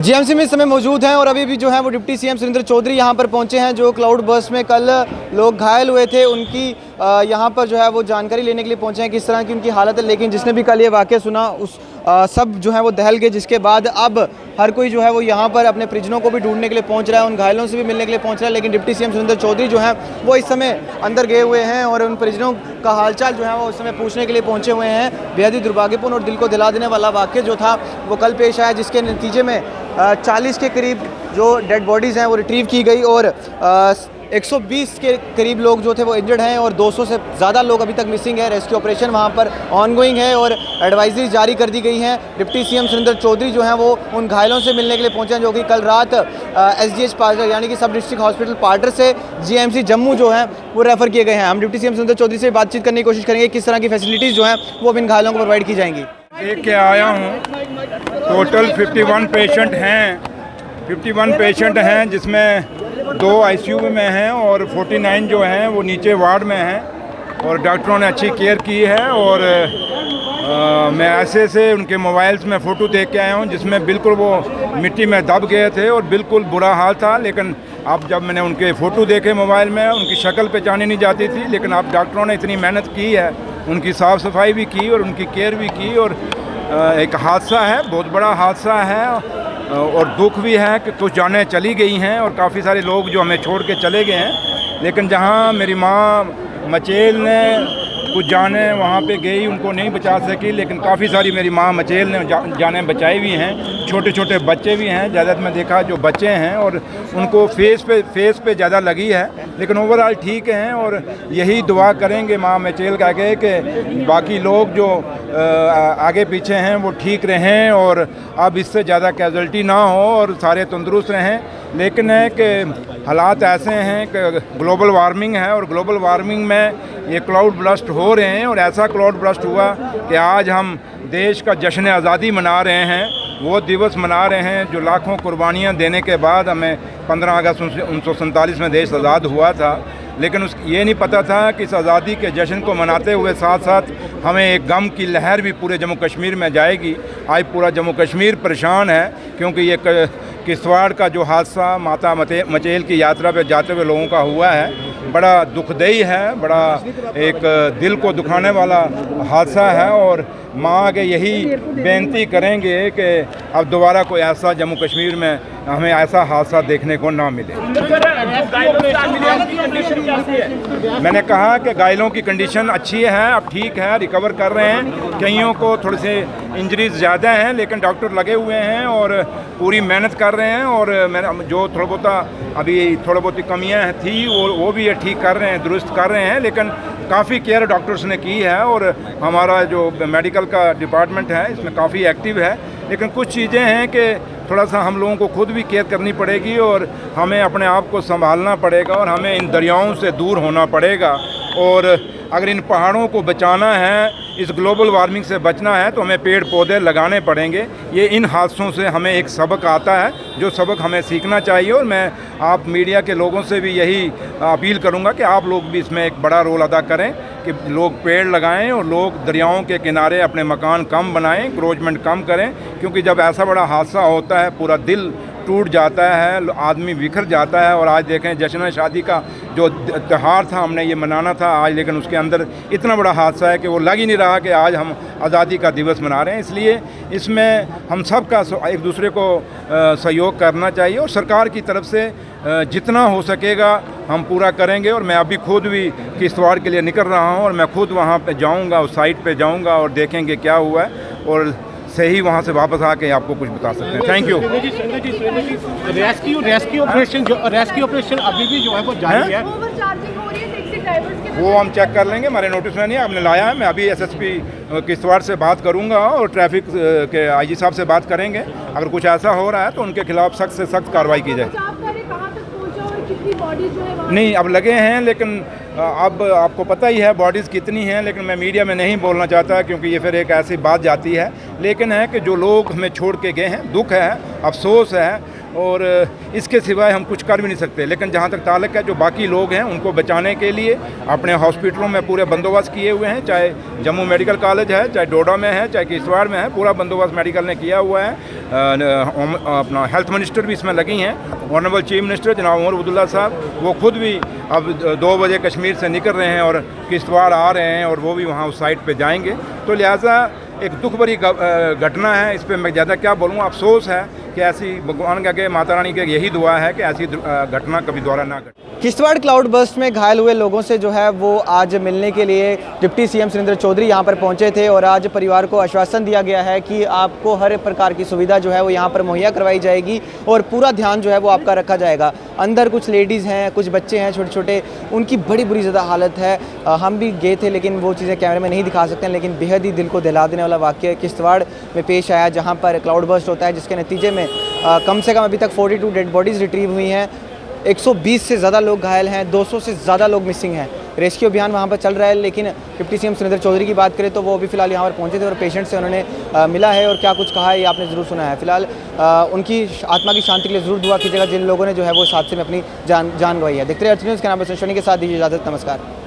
GMC में इस समय मौजूद हैं और अभी भी जो है वो डिप्टी सीएम सुरेंद्र चौधरी यहाँ पर पहुँचे हैं। जो क्लाउड बर्स्ट में कल लोग घायल हुए थे उनकी यहाँ पर जो है वो जानकारी लेने के लिए पहुँचे हैं किस तरह की उनकी हालत है। लेकिन जिसने भी कल ये वाक़या सुना उस सब जो है वो दहल गए, जिसके बाद अब हर कोई जो है वो यहाँ पर अपने परिजनों को भी ढूंढने के लिए पहुँच रहा है, उन घायलों से भी मिलने के लिए पहुँच रहा है। लेकिन डिप्टी सीएम सुरेंद्र चौधरी जो हैं वो इस समय अंदर गए हुए हैं और उन परिजनों का हालचाल जो है वो उस समय पूछने के लिए पहुँचे हुए हैं। बेहद ही दुर्भाग्यपूर्ण और दिल को दिला देने वाला वाक़या जो था वो कल पेश आया, जिसके नतीजे में 40 के करीब जो डेड बॉडीज़ हैं वो रिट्रीव की गई और 120 के करीब लोग जो थे वो इंजर्ड हैं और 200 से ज़्यादा लोग अभी तक मिसिंग है। रेस्क्यू ऑपरेशन वहाँ पर ऑनगोइंग है और एडवाइजरी जारी कर दी गई हैं। डिप्टी सीएम सुरेंद्र चौधरी जो हैं वो उन घायलों से मिलने के लिए पहुँचे हैं जो कि कल रात SGH पार्टर यानी कि सब डिस्ट्रिक्ट हॉस्पिटल पार्टर से GMC जम्मू जो है वो रेफ़र किए गए हैं। हम डिप्टी सीएम सुरेंद्र चौधरी से बातचीत करने की कोशिश करेंगे किस तरह की फैसिलिटीज़ जो हैं वो अब इन घायलों को प्रोवाइड की जाएंगी। देख के आया हूँ, टोटल 51 पेशेंट हैं, 51 पेशेंट हैं जिसमें 2 ICU में हैं और 49 जो हैं वो नीचे वार्ड में हैं और डॉक्टरों ने अच्छी केयर की है। और मैं ऐसे उनके मोबाइल्स में फ़ोटो देख के आया हूँ जिसमें बिल्कुल वो मिट्टी में दब गए थे और बिल्कुल बुरा हाल था। लेकिन अब जब मैंने उनके फ़ोटो देखे मोबाइल में, उनकी शक्ल पहचानी नहीं जाती थी, लेकिन अब डॉक्टरों ने इतनी मेहनत की है, उनकी साफ़ सफाई भी की और उनकी केयर भी की। और एक हादसा है, बहुत बड़ा हादसा है और दुख भी है कि कुछ जानें चली गई हैं और काफ़ी सारे लोग जो हमें छोड़ के चले गए हैं। लेकिन जहां मेरी माँ मचेल ने कुछ जानें वहाँ पे गई, उनको नहीं बचा सकी, लेकिन काफ़ी सारी मेरी माँ मचेल ने जानें बचाई भी हैं। छोटे छोटे बच्चे भी हैं, ज़्यादातर मैं देखा जो बच्चे हैं और उनको फेस पे ज़्यादा लगी है, लेकिन ओवरऑल ठीक हैं। और यही दुआ करेंगे माँ मचेल का आगे कि बाकी लोग जो आगे पीछे हैं वो ठीक रहें और अब इससे ज़्यादा कैजुअल्टी ना हो और सारे तंदुरुस्त रहें। लेकिन है कि हालात ऐसे हैं कि ग्लोबल वार्मिंग है और ग्लोबल वार्मिंग में ये क्लाउड ब्रस्ट हो रहे हैं और ऐसा क्लाउड ब्रस्ट हुआ कि आज हम देश का जश्न आज़ादी मना रहे हैं, वो दिवस मना रहे हैं जो लाखों कुर्बानियाँ देने के बाद हमें 15 अगस्त 1947 में देश आज़ाद हुआ था। लेकिन ये नहीं पता था कि इस आज़ादी के जश्न को मनाते हुए साथ साथ हमें एक गम की लहर भी पूरे जम्मू कश्मीर में जाएगी। आज पूरा जम्मू कश्मीर परेशान है क्योंकि ये किश्तवाड़ का जो हादसा माता मचेल की यात्रा पे जाते हुए लोगों का हुआ है, बड़ा दुखदाई है, बड़ा एक दिल को दुखाने वाला हादसा है। और माँ के यही बेनती करेंगे कि अब दोबारा कोई ऐसा जम्मू कश्मीर में हमें ऐसा हादसा देखने को ना मिले। मैंने कहा कि घायलों की कंडीशन अच्छी है, अब ठीक है, रिकवर कर रहे हैं। कईयों को थोड़े से इंजरीज ज़्यादा हैं लेकिन डॉक्टर लगे हुए हैं और पूरी मेहनत कर रहे हैं। और मैंने जो थोड़ा बहुत कमियाँ थी वो भी ठीक कर रहे हैं, दुरुस्त कर रहे हैं। लेकिन काफ़ी केयर डॉक्टर्स ने की है और हमारा जो मेडिकल का डिपार्टमेंट है इसमें काफ़ी एक्टिव है। लेकिन कुछ चीज़ें हैं कि थोड़ा सा हम लोगों को खुद भी केयर करनी पड़ेगी और हमें अपने आप को संभालना पड़ेगा और हमें इन दरियाओं से दूर होना पड़ेगा। और अगर इन पहाड़ों को बचाना है, इस ग्लोबल वार्मिंग से बचना है तो हमें पेड़ पौधे लगाने पड़ेंगे। ये इन हादसों से हमें एक सबक आता है जो सबक हमें सीखना चाहिए। और मैं आप मीडिया के लोगों से भी यही अपील करूंगा कि आप लोग भी इसमें एक बड़ा रोल अदा करें कि लोग पेड़ लगाएं और लोग दरियाओं के किनारे अपने मकान कम बनाएं, इंक्रोचमेंट कम करें। क्योंकि जब ऐसा बड़ा हादसा होता है पूरा दिल टूट जाता है, आदमी बिखर जाता है। और आज देखें जश्न शादी का जो त्यौहार था हमने ये मनाना था आज, लेकिन उसके अंदर इतना बड़ा हादसा है कि वो लग ही नहीं रहा कि आज हम आज़ादी का दिवस मना रहे हैं। इसलिए इसमें हम सब का एक दूसरे को सहयोग करना चाहिए और सरकार की तरफ से जितना हो सकेगा हम पूरा करेंगे। और मैं अभी खुद भी किश्तवाड़ के लिए निकल रहा हूँ और मैं खुद वहाँ पे जाऊँगा, उस साइट पे जाऊँगा और देखेंगे क्या हुआ है और सही वहाँ से वापस आके आपको कुछ बता सकते हैं। Thank you. रेस्क्यू ऑपरेशन अभी भी जो है वो जारी है, वो हम चेक कर लेंगे, हमारे नोटिस में नहीं आपने लाया है। मैं अभी SSP किश्तवाड़ से बात करूंगा और ट्रैफिक के IG साहब से बात करेंगे। अगर कुछ ऐसा हो रहा है तो उनके खिलाफ सख्त से सख्त कार्रवाई की जाए। नहीं, अब लगे हैं, लेकिन अब आपको पता ही है बॉडीज़ कितनी हैं, लेकिन मैं मीडिया में नहीं बोलना चाहता क्योंकि ये फिर एक ऐसी बात जाती है। लेकिन है कि जो लोग हमें छोड़ के गए हैं, दुख है, अफसोस है। और इसके सिवाय हम कुछ कर भी नहीं सकते। लेकिन जहाँ तक ताल्लुक है, जो बाकी लोग हैं उनको बचाने के लिए अपने हॉस्पिटलों में पूरे बंदोबस्त किए हुए हैं, चाहे जम्मू मेडिकल कॉलेज है, चाहे डोडा में है, चाहे किश्तवाड़ में है, पूरा बंदोबस्त मेडिकल ने किया हुआ है। अपना हेल्थ मिनिस्टर भी इसमें लगी हैं, ऑनरेबल चीफ मिनिस्टर जनाब उमर अब्दुल्ला साहब, वो खुद भी अब 2 बजे कश्मीर से निकल रहे हैं और किश्तवाड़ आ रहे हैं और वो भी वहाँ उस साइट पे जाएंगे। तो लिहाजा एक दुख भरी घटना है, इस पर मैं ज़्यादा क्या बोलूँ। अफसोस है कि ऐसी, भगवान के माता रानी के यही दुआ है कि ऐसी घटना कभी दोबारा ना घटे। किश्तवाड़ क्लाउड बर्स्ट में घायल हुए लोगों से जो है वो आज मिलने के लिए डिप्टी सीएम सुरेंद्र चौधरी यहाँ पर पहुँचे थे और आज परिवार को आश्वासन दिया गया है कि आपको हर प्रकार की सुविधा जो है वो यहाँ पर मुहैया करवाई जाएगी और पूरा ध्यान जो है वो आपका रखा जाएगा। अंदर कुछ लेडीज़ हैं, कुछ बच्चे हैं छोटे छोटे, उनकी बड़ी बुरी ज़्यादा हालत है। हम भी गए थे लेकिन वो चीज़ें कैमरे में नहीं दिखा सकते हैं, लेकिन बेहद ही दिल को दहला देने वाला वाक़या किश्तवाड़ में पेश आया, जहाँ पर क्लाउड बर्स्ट होता है, जिसके नतीजे में कम से कम अभी तक 42 डेड बॉडीज़ रिट्रीव हुई हैं, 120 से ज़्यादा लोग घायल हैं, 200 से ज़्यादा लोग मिसिंग हैं। रेस्क्यू अभियान वहाँ पर चल रहा है, लेकिन डिप्टी सीएम सुरेंद्र चौधरी की बात करें तो वो अभी फ़िलहाल यहाँ पर पहुँचे थे और पेशेंट से उन्होंने मिला है और क्या कुछ कहा है ये आपने ज़रूर सुना है। फ़िलहाल उनकी आत्मा की शांति के लिए ज़रूर दुआ कीजिएगा, जिन लोगों ने जो है वो इस हादसे में अपनी जान गंवाई है। देखते रहिए अर्थ न्यूज़ के नाम पर संशोनी के साथ दीजिए इजाज़त। नमस्कार।